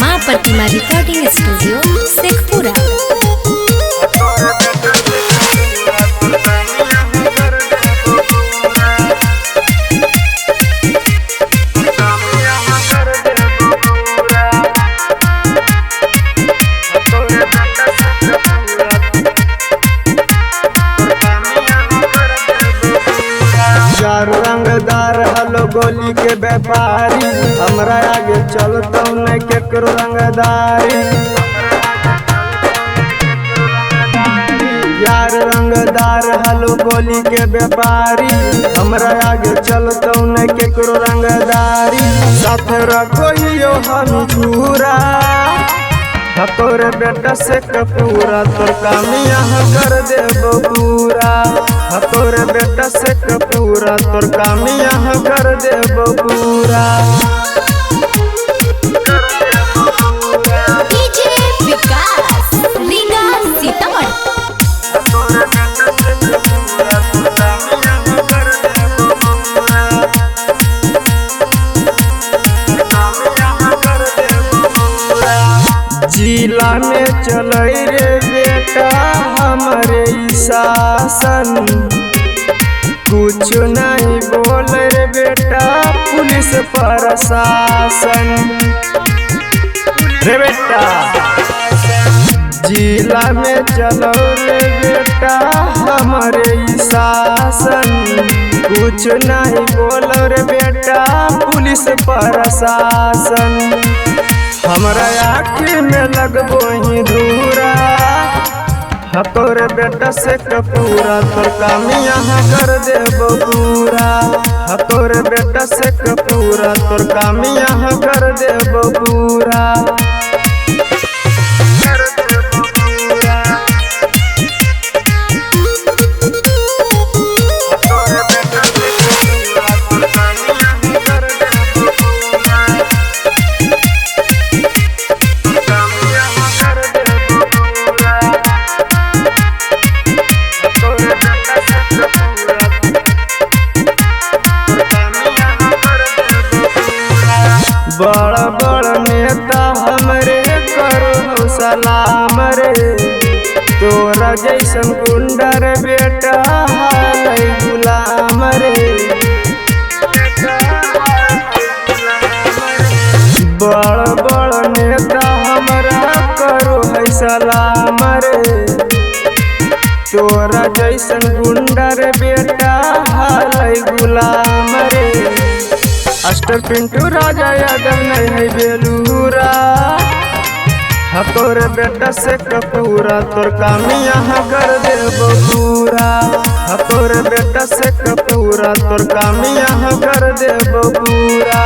माँ प्रतिमा recording studio Sheikhpura. यार रंगदार हलो गोली के व्यापारी, हमरा आगे चलता नहीं केकरो रंगदारी। यार रंगदार हलो गोली के व्यापारी, हमरा आगे चलता नहीं केकरो रंगदारी। साथ रखो यो हम चूरा तोर बेटा से कपूरा, तोर कामिया कर देबो पूरा। तोर बेटा से कपूरा, तोर कामिया कर देबो पूरा। डीजे विकास लीगा सीतामढ़ी। जिला में चलै रे बेटा हमरे शासन, कुछ नहीं बोल रे बेटा पुलिस प्रशासन। रे बेटा जिला में चलो रे बेटा हमरे शासन, कुछ नहीं बोलो रे बेटा पुलिस प्रशासन। हमरा आँखी में लगबो ही धूरा, तोर बेटा से कपूरा, तोर कामिया कर देबो पूरा। तोर बेटा से कपूरा, तोर कामिया कर देबो पूरा। बड़ बड़ नेता हमरे करो सलाम रे, तोरा जैसन गुंडर बेटा हालै गुलाम रे। बड़ बड़ नेता हमरा करो है सलाम रे, तोरा जैसन गुंडर बेटा हालै गुलाम रे। अस्टर पिंटू राजा यादव नहीं है बेलूरा, तोर बेटा से कपूरा, तोर कामिया कर देबो पूरा। तोर बेटा से कपूरा, तोर कामिया कर देबो पूरा।